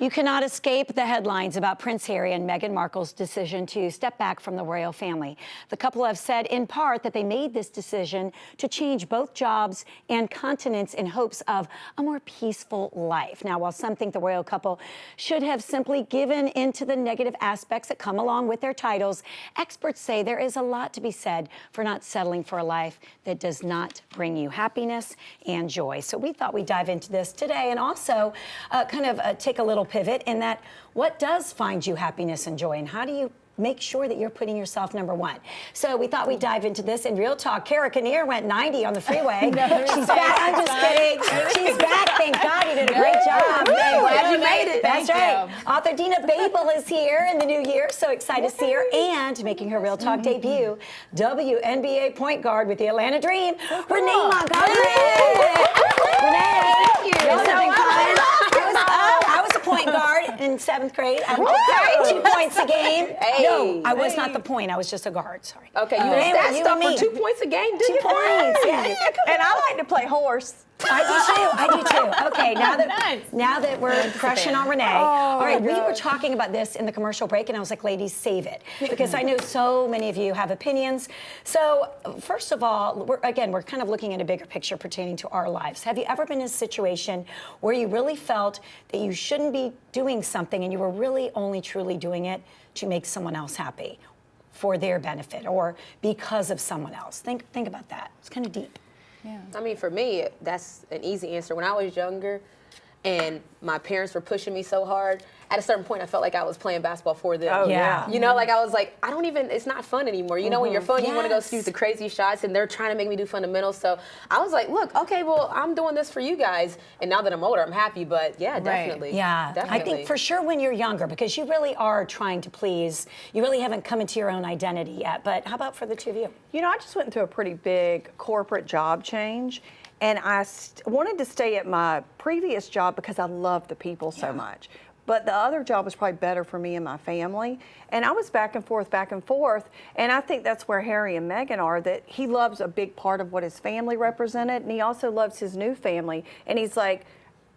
You cannot escape the headlines about Prince Harry and Meghan Markle's decision to step back from the royal family. The couple have said in part that they made this decision to change both jobs and continents in hopes of a more peaceful life. Now, while some think the royal couple should have simply given into the negative aspects that come along with their titles, experts say there is a lot to be said for not settling for a life that does not bring you happiness and joy. So we thought we'd dive into this today and also take a little pivot in that what does find you happiness and joy, and how do you make sure that you're putting yourself number one? So we thought we'd dive into this in real talk. Kara Kinnear went 90 on the freeway. She's back. I'm just kidding. She's back. Thank God, you did a great job. Glad you made it. That's right. Author Dina Babel is here in the new year. So excited to see her. And making her real talk debut, WNBA point guard with the Atlanta Dream, Renee Montgomery. Renee, thank you. I was a point guard in 7th grade. I was 2 points a game. No, I was not the point. I was just a guard. Sorry. Okay, you were stuff for 2 points a game, did 2 you? points. Yeah. And I like to play horse. I do too. Okay, now that we're crushing on Renee. All right, we were talking about this in the commercial break, and I was like, ladies, save it. Because I know so many of you have opinions. So, first of all, we're kind of looking at a bigger picture pertaining to our lives. Have you ever been in a situation where you really felt that you shouldn't be doing something and you were really only truly doing it to make someone else happy for their benefit or because of someone else? Think about that. It's kind of deep. Yeah. I mean, for me, that's an easy answer. When I was younger and my parents were pushing me so hard, at a certain point, I felt like I was playing basketball for them. Oh, yeah. You know, like I was like, it's not fun anymore. You know, when you're fun, you want to go shoot the crazy shots, and they're trying to make me do fundamentals. So I was like, look, okay, well, I'm doing this for you guys. And now that I'm older, I'm happy. But yeah, definitely. Yeah, definitely. I think for sure when you're younger, because you really are trying to please, you really haven't come into your own identity yet. But how about for the two of you? You know, I just went through a pretty big corporate job change. And I wanted to stay at my previous job because I loved the people so much. But the other job was probably better for me and my family. And I was back and forth. And I think that's where Harry and Meghan are, that he loves a big part of what his family represented. And he also loves his new family. And he's like,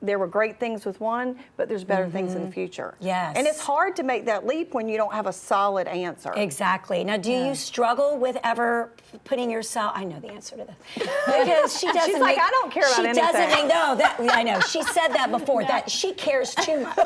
there were great things with one, but there's better things in the future. Yes. And it's hard to make that leap when you don't have a solid answer. Exactly. Now, do you struggle with ever putting yourself? I know the answer to this because she doesn't. She's like, I don't care about anything. She doesn't. I know. She said that before. That she cares too much.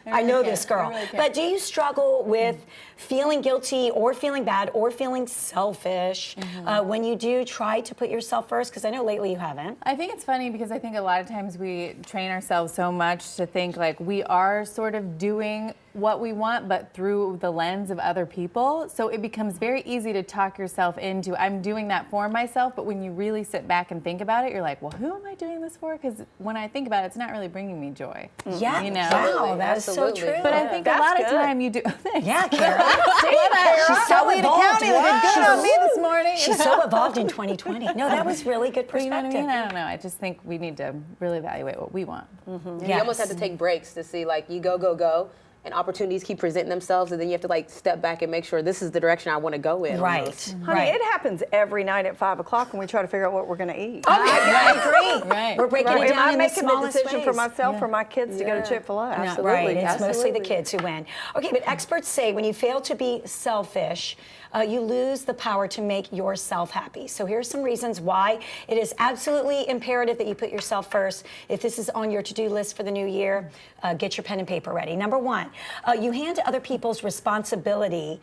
I know this girl. Really but do you struggle with feeling guilty or feeling bad or feeling selfish when you do try to put yourself first? Because I know lately you haven't. I think it's funny because I think a lot of times we train ourselves so much to think like we are sort of doing what we want, but through the lens of other people. So it becomes very easy to talk yourself into, I'm doing that for myself, but when you really sit back and think about it, you're like, well, who am I doing this for? Because when I think about it, it's not really bringing me joy. Yeah, you know? wow, that's so true. But I think a lot of time you do. Yeah, Kara. She's so evolved. County looking good on me this morning. She's so evolved in 2020. No, that was really good perspective. You know what I mean? I don't know. I just think we need to really evaluate what we want. You almost have to take breaks to see, like, you go, and opportunities keep presenting themselves, and then you have to like step back and make sure this is the direction I want to go in. Right. Honey, it happens every night at 5 o'clock when we try to figure out what we're going to eat. I agree. Right. We're breaking it down in the smallest I'm making the decision for ways. myself, for my kids to go to Chick-fil-A. No, right, it's mostly the kids who win. Okay, but experts say when you fail to be selfish, you lose the power to make yourself happy. So here's some reasons why it is absolutely imperative that you put yourself first. If this is on your to-do list for the new year, get your pen and paper ready. Number one, you hand other people's responsibility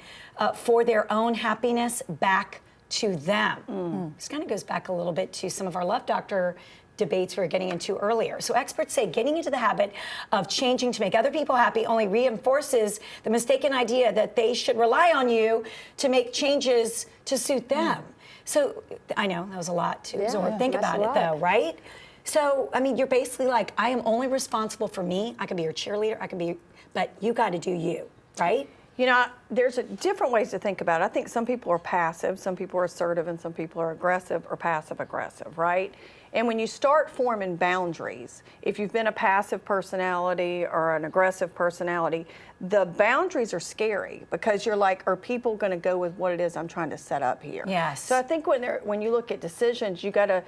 for their own happiness back to them. This kind of goes back a little bit to some of our Love Doctor debates we were getting into earlier. So experts say getting into the habit of changing to make other people happy only reinforces the mistaken idea that they should rely on you to make changes to suit them. So I know that was a lot to absorb. Think about it though, right? So, I mean, you're basically like, I am only responsible for me. I can be your cheerleader, but you got to do you, right? You know, there's different ways to think about it. I think some people are passive, some people are assertive, and some people are aggressive or passive-aggressive, right? And when you start forming boundaries, if you've been a passive personality or an aggressive personality, the boundaries are scary because you're like, are people going to go with what it is I'm trying to set up here? Yes. So I think when you look at decisions, you got to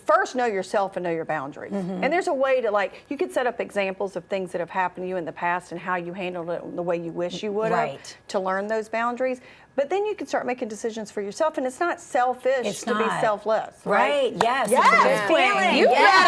first know yourself and know your boundaries. And there's a way to, like, you could set up examples of things that have happened to you in the past and how you handled it the way you wish you would have Right. to learn those boundaries. But then you can start making decisions for yourself, and it's not selfish It's to be not. selfless, Right, yes. Yes, It's a good queen. feeling. You Yes,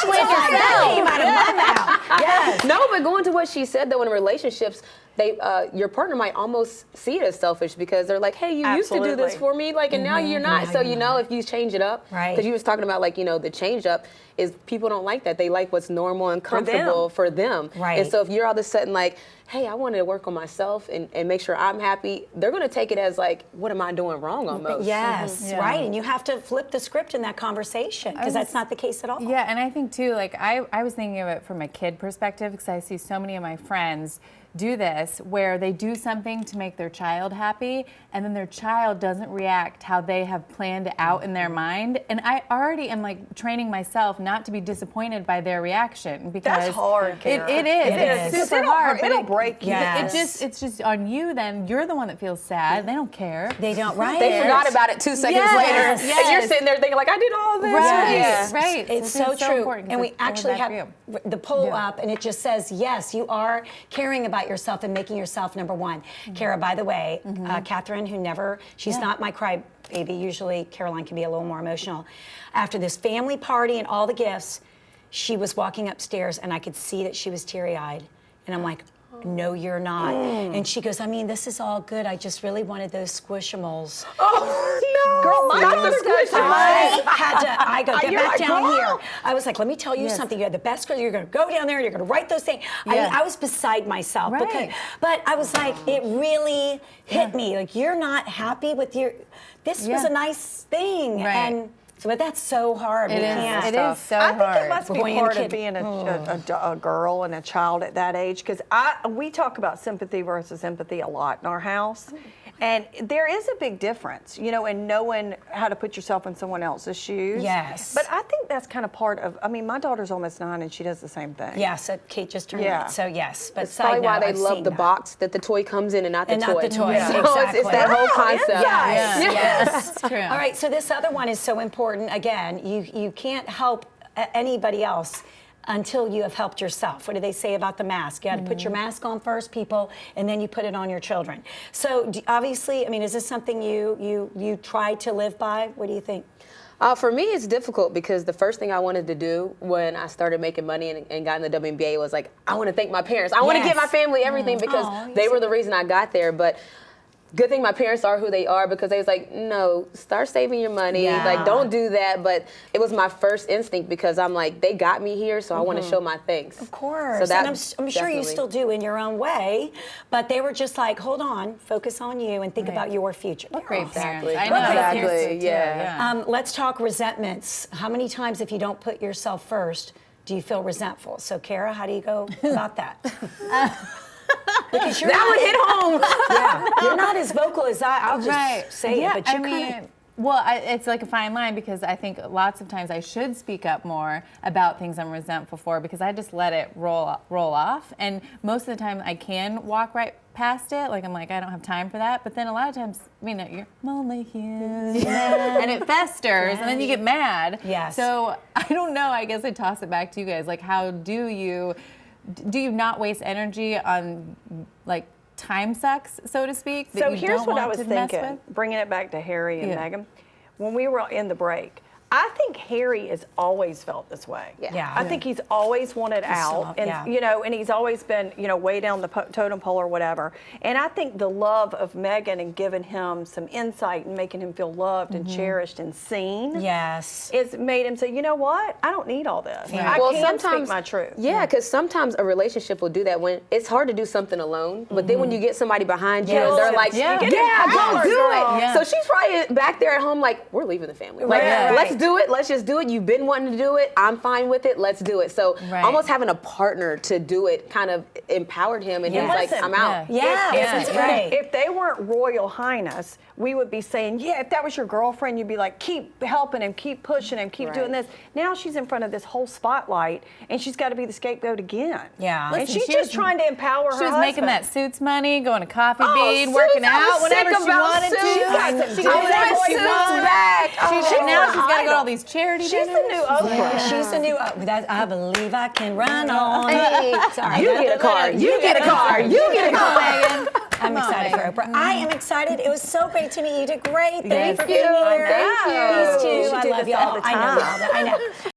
that came out of my mouth. Yes. No, but going to what she said though, in relationships, they your partner might almost see it as selfish because they're like, hey, you used to do this Absolutely. for me, like, and now you're not. Now So you're not. if you change it up, Right. Because you was talking about, like, the change up is people don't like that. They like what's normal and comfortable for them. Right. And so if you're all of a sudden like, hey, I wanted to work on myself and make sure I'm happy, they're gonna take it as like, what am I doing wrong almost? Yes, Yeah. right. And you have to flip the script in that conversation because that's not the case at all. Yeah, and I think too, like I was thinking of it from a kid perspective because I see so many of my friends do this where they do something to make their child happy and then their child doesn't react how they have planned it out in their mind. And I already am like training myself not to be disappointed by their reaction because That's hard, Kara. it is. It It's is. super hard. But It'll break you. Yes. it's just on you then. You're the one that feels sad. They don't care. They don't, right? They forgot about it 2 seconds Yes, later, and you're yes. sitting there thinking like, I did all this. Right, Yeah. right. It's So so true. important 'cause And we it's going actually back have for the poll Yeah. up, and it just says, yes, you are caring about yourself and making yourself number one. Kara, by the way, Catherine, she's not my cry baby. Usually Caroline can be a little more emotional. After this family party and all the gifts, she was walking upstairs, and I could see that she was teary-eyed. And I'm like, no, you're not. And she goes, I mean, this is all good. I just really wanted those Squishimals. Oh no, Girl, my not mother the does squishes. that. I go, get You're back like, down "Girl." here. I was like, let me tell you something. You're the best girl. You're going to go down there and you're going to write those things. I Yeah. mean, I was beside myself. Right. But I was like, it really hit me. Like, you're not happy with this was Yeah. a nice thing. Right. And so, but that's so hard. It we is. can't. It is so I think hard. it must be Boy and part kid. of being a girl and a child at that age, because we talk about sympathy versus empathy a lot in our house, and there is a big difference, in knowing how to put yourself in someone else's shoes. Yes. But I think that's kind of part of. I mean, my daughter's almost 9, and she does the same thing. Yeah, so Kate just turned Yeah. 9. So, yes. But That's probably side why note, they I've love seen the that. box that the toy comes in and not the And toy. not the toy. Yeah. So it's that Exactly. whole concept. Yes, Yeah. yes. It's true. All right, so this other one is so important. Again, you can't help anybody else until you have helped yourself. What do they say about the mask? You got to put your mask on first, people, and then you put it on your children. So obviously, I mean, is this something you try to live by? What do you think? For me, it's difficult because the first thing I wanted to do when I started making money and got in the WNBA was like, I want to thank my parents. I want to Yes. give my family everything because Aw, they were the reason I got there. But good thing my parents are who they are because they was like, no, start saving your money. Yeah. Like, don't do that. But it was my first instinct because I'm like, they got me here, so I want to show my thanks. Of course. So that and I'm sure you definitely- still do in your own way, but they were just like, hold on, focus on you and think about your future. Great Exactly. parents. I know. Exactly, Parents too, yeah. Let's talk resentments. How many times, if you don't put yourself first, do you feel resentful? So, Kara, how do you go about that? Because you're That would hit home. yeah, you're not as vocal as I'll just Right. say Yeah, it, but you I kind of. mean, well, it's like a fine line because I think lots of times I should speak up more about things I'm resentful for because I just let it roll off. And most of the time I can walk right past it. Like I'm like, I don't have time for that. But then a lot of times, you're lonely here, and it festers, and then you get mad. Yes. So I don't know. I guess I toss it back to you guys. Like, how do you not waste energy on like time sucks, so to speak? that So you here's don't what I want was to mess thinking, with? bringing it back to Harry and Yeah. Megan. When we were in the break, I think Harry has always felt this way. Yeah. I think he's always wanted out, and yeah. and he's always been, way down the totem pole or whatever. And I think the love of Megan and giving him some insight and making him feel loved and cherished and seen, Yes. it's made him say, you know what? I don't need all this. Yeah. I Well, can sometimes speak my truth. Yeah, because sometimes a relationship will do that when it's hard to do something alone. But then when you get somebody behind you, Yes. and they're like, Yeah. yeah, You get go empowered, do girl. it. Yeah. So she's probably back there at home like, we're leaving the family. Like, Right. let's do it. Let's just do it. You've been wanting to do it. I'm fine with it. Let's do it. So Right. almost having a partner to do it kind of empowered him, and he was like, Listen, I'm out. Yes, that's right. If they weren't Royal Highness, we would be saying, yeah, if that was your girlfriend, you'd be like, keep helping him, keep pushing him, keep doing this. Now she's in front of this whole spotlight, and she's got to be the scapegoat again. Yeah. And Listen, she's she just was- trying to empower her She was making that husband. Suits money, going to Coffee Oh, Bean, Suits, working I was out, whatever sick she about wanted Suits. to. She got some She good did whatever boy she Suits wanted. back. Now she's got to go to idol. all these charity She's the dinners. new Oprah. She's the new. That I believe I can run on. Hey, Sorry, you get a car. You get a car. You get a car. Megan. I'm Come on, excited for Megan. Oprah. I am excited. It was so great to meet you. You did great. Thank you Thank for you. being here. Thank you. These two, We should I do love this you. all the I know. time. I know.